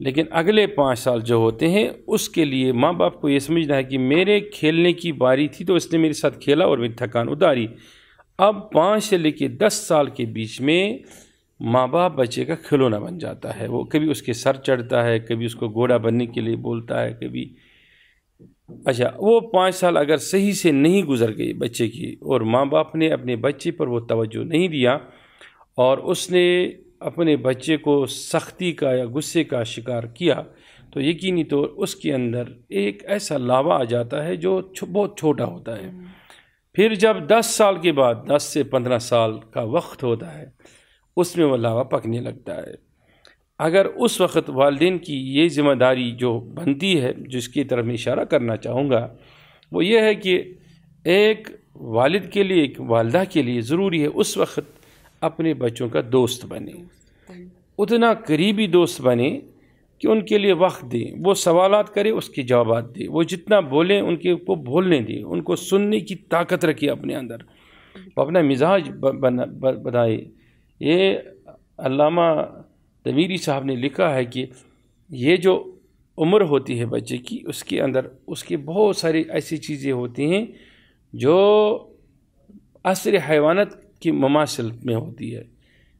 لیکن اگلے 5 سال جو ہوتے ہیں اس کے لیے ماں باپ کو یہ سمجھنا ہے کہ میرے کھیلنے کی باری تھی تو اس نے میرے ساتھ کھیلا اور میری تھکان اتاری. اب 5 سے لے کے 10 سال کے بیچ میں ماں باپ بچے کا کھلونا بن جاتا ہے. وہ کبھی اس کے سر چڑھتا ہے، کبھی اس کو گھوڑا بننے کے لیے بولتا ہے، کبھی اچھا وہ 5 سال اگر صحیح سے نہیں گزر گئی بچے کی اور ماں باپ نے اپنے بچے پر وہ توجہ نہیں دیا اور اس نے اپنے بچے کو سختی کا یا غصے کا شکار کیا تو یقینی طور اس کے اندر ایک ایسا لاوا آ جاتا ہے جو بہت چھوٹا ہوتا ہے. پھر جب 10 سال کے بعد 10 سے 15 سال کا وقت ہوتا ہے اس میں وہ لاوا پکنے لگتا ہے. اگر اس وقت والدین کی یہ ذمہ داری جو بنتی ہے جس کی طرف میں اشارہ کرنا چاہوں گا وہ یہ ہے کہ ایک والد کے لیے ایک والدہ کے لیے ضروری ہے اس وقت اپنے بچوں کا دوست بنے، اتنا قریبی دوست بنے کہ ان کے لیے وقت دیں، وہ سوالات کرے اس کے جوابات دے، وہ جتنا بولیں ان کے کو بولنے دیں، ان کو سننے کی طاقت رکھے اپنے اندر، وہ اپنا مزاج بنائے. یہ علامہ تمیری صاحب نے لکھا ہے کہ یہ جو عمر ہوتی ہے بچے کی اس کے اندر اس کی بہت ساری ایسی چیزیں ہوتی ہیں جو عصر حیوانات کی مماثل میں ہوتی ہے،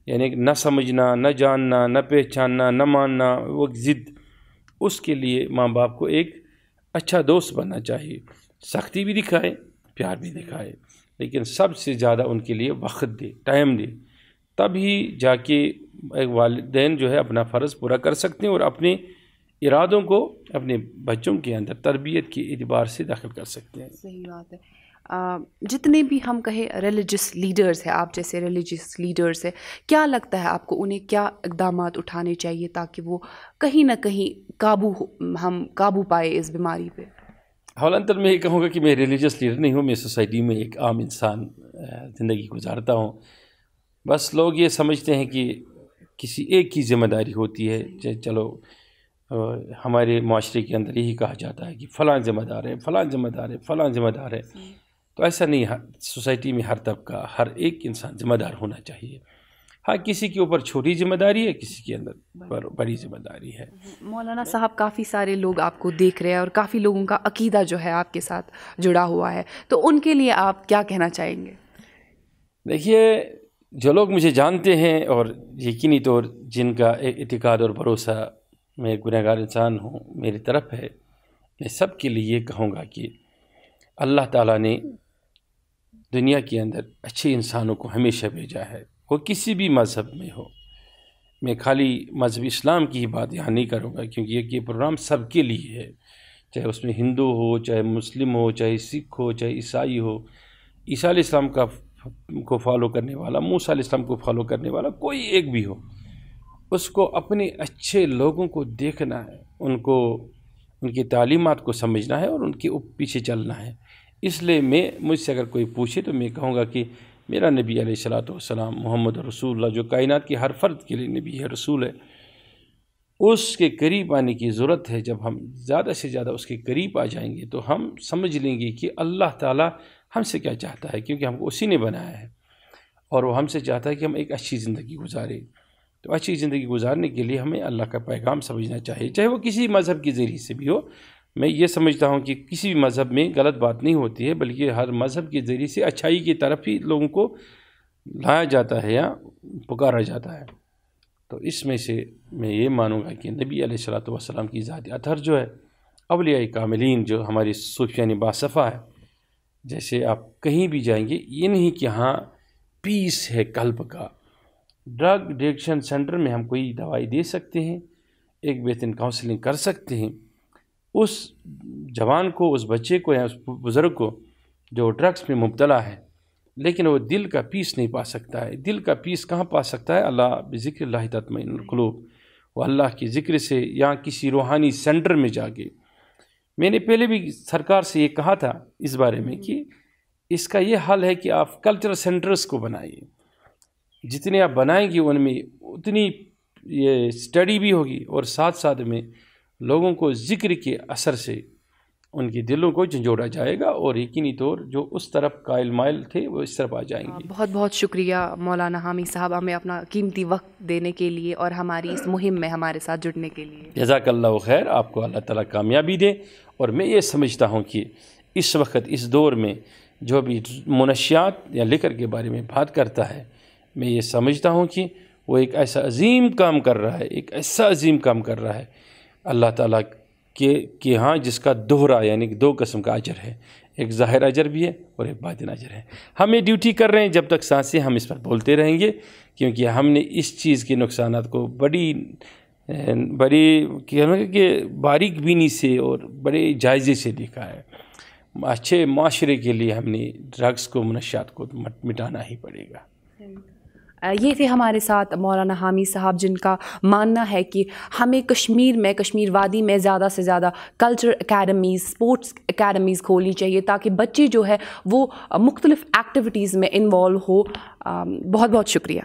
یعنی نہ سمجھنا، نہ جاننا، نہ پہچاننا، نہ ماننا، وہ ضد. اس کے لیے ماں باپ کو ایک اچھا دوست بننا چاہیے، سختی بھی دکھائے، پیار بھی دکھائے، لیکن سب سے زیادہ ان کے لیے وقت دے، ٹائم دے. تب ہی جا کے ایک والدین جو ہے اپنا فرض پورا کر سکتے ہیں اور اپنے ارادوں کو اپنے بچوں کے اندر تربیت کے اعتبار سے داخل کر سکتے ہیں. صحیح بات ہے. جتنے بھی ہم کہیں ریلیجس لیڈرز ہیں، آپ جیسے ریلیجس لیڈرز ہیں، کیا لگتا ہے آپ کو انہیں کیا اقدامات اٹھانے چاہیے تاکہ وہ کہیں نہ کہیں ہم قابو پائے اس بیماری پہ؟ حالانکہ میں یہ کہوں گا کہ میں ریلیجس لیڈر نہیں ہوں، میں سوسائٹی میں ایک عام انسان زندگی گزارتا ہوں. بس لوگ یہ سمجھتے ہیں کہ کسی ایک کی ذمہ داری ہوتی ہے. چلو ہمارے معاشرے کے اندر یہی کہا جاتا ہے کہ فلاں ذمہ دار ہے، فلاں ذمہ دار ہے، فلاں ذمہ دار ہے. تو ایسا نہیں ہے. سوسائٹی میں ہر طبقہ، ہر ایک انسان ذمہ دار ہونا چاہیے. ہاں کسی کے اوپر چھوٹی ذمہ داری ہے، کسی کے اندر بڑی ذمہ داری ہے. مولانا صاحب کافی سارے لوگ آپ کو دیکھ رہے ہیں اور کافی لوگوں کا عقیدہ جو ہے آپ کے ساتھ جڑا ہوا ہے، تو ان کے لیے آپ کیا کہنا چاہیں گے؟ دیکھیے جو لوگ مجھے جانتے ہیں اور یقینی طور جن کا اعتقاد اور بھروسہ میں گنہگار انسان ہوں میری طرف ہے، میں سب کے لیے یہ کہوں گا کہ اللہ تعالیٰ نے دنیا کے اندر اچھے انسانوں کو ہمیشہ بھیجا ہے، وہ کسی بھی مذہب میں ہو. میں خالی مذہب اسلام کی ہی بات یہاں نہیں کروں گا کیونکہ یہ پروگرام سب کے لیے ہے، چاہے اس میں ہندو ہو، چاہے مسلم ہو، چاہے سکھ ہو، چاہے عیسائی ہو، عیسیٰ علیہ السلام کو فالو کرنے والا، موسیٰ علیہ السلام کو فالو کرنے والا، کوئی ایک بھی ہو، اس کو اپنے اچھے لوگوں کو دیکھنا ہے، ان کی تعلیمات کو سمجھنا ہے اور ان کے پیچھے چلنا ہے. اس لیے مجھ سے اگر کوئی پوچھے تو میں کہوں گا کہ میرا نبی علیہ الصلوۃ والسلام محمد رسول اللہ جو کائنات کی ہر فرد کے لیے نبی ہے، رسول ہے، اس کے قریب آنے کی ضرورت ہے. جب ہم زیادہ سے زیادہ اس کے قریب آ جائیں گے تو ہم سمجھ لیں گے کہ اللہ تعالیٰ ہم سے کیا چاہتا ہے، کیونکہ ہم کو اسی نے بنایا ہے اور وہ ہم سے چاہتا ہے کہ ہم ایک اچھی زندگی گزاریں. تو اچھی زندگی گزارنے کے لیے ہمیں اللہ کا پیغام سمجھنا چاہیے، چاہے وہ کسی مذہب کے ذریعے سے بھی ہو. میں یہ سمجھتا ہوں کہ کسی بھی مذہب میں غلط بات نہیں ہوتی ہے، بلکہ ہر مذہب کے ذریعے سے اچھائی کی طرف ہی لوگوں کو لایا جاتا ہے یا پکارا جاتا ہے. تو اس میں سے میں یہ مانوں گا کہ نبی علیہ الصلوۃ والسلام کی ذات اطہر جو ہے، اولیاء کاملین جو ہماری صوفیان باصفہ ہے، جیسے آپ کہیں بھی جائیں گے یہ نہیں کہ ہاں پیس ہے قلب کا. ڈرگ ایڈکشن سینٹر میں ہم کوئی دوائی دے سکتے ہیں، ایک بہترین کاؤنسلنگ کر سکتے ہیں. اس جوان کو، اس بچے کو یا اس بزرگ کو جو ڈرگس میں مبتلا ہے لیکن وہ دل کا پیس نہیں پا سکتا ہے. دل کا پیس کہاں پا سکتا ہے؟ اللہ بذکر اللہ تطمئن القلوب، وہ اللہ کے ذکر سے یا کسی روحانی سینٹر میں جا کے. میں نے پہلے بھی سرکار سے یہ کہا تھا اس بارے میں کہ اس کا یہ حل ہے کہ آپ کلچرل سینٹرز کو بنائیے. جتنے آپ بنائیں گے ان میں اتنی یہ اسٹڈی بھی ہوگی اور ساتھ ساتھ میں لوگوں کو ذکر کے اثر سے ان کے دلوں کو جھنجھوڑا جائے گا اور یقینی طور جو اس طرف قائل مائل تھے وہ اس طرف آ جائیں گے۔ بہت بہت شکریہ مولانا حامی صاحب ہمیں اپنا قیمتی وقت دینے کے لیے اور ہماری اس مہم میں ہمارے ساتھ جڑنے کے لیے۔ جزاک اللہ خیر، آپ کو اللہ تعالیٰ کامیابی دے۔ اور میں یہ سمجھتا ہوں کہ اس وقت اس دور میں جو بھی منشیات یا لکر کے بارے میں بات کرتا ہے، میں یہ سمجھتا ہوں کہ وہ ایک ایسا عظیم کام کر رہا ہے، ایک ایسا عظیم کام کر رہا ہے اللہ تعالیٰ کہ ہاں جس کا دوہرا یعنی کہ دو قسم کا اجر ہے، ایک ظاہر اجر بھی ہے اور ایک باطن اجر ہے۔ ہم یہ ڈیوٹی کر رہے ہیں، جب تک سانسیں ہم اس پر بولتے رہیں گے، کیونکہ ہم نے اس چیز کے نقصانات کو بڑی کہ باریک بینی سے اور بڑے جائزے سے دیکھا ہے۔ اچھے معاشرے کے لیے ہم نے ڈرگس کو، منشیات کو مٹانا ہی پڑے گا۔ یہ تھے ہمارے ساتھ مولانا حامی صاحب، جن کا ماننا ہے کہ ہمیں کشمیر میں، کشمیر وادی میں زیادہ سے زیادہ کلچر اکیڈمیز، اسپورٹس اکیڈمیز کھولنی چاہیے تاکہ بچے جو ہے وہ مختلف ایکٹیویٹیز میں انوالو ہو۔ بہت بہت شکریہ۔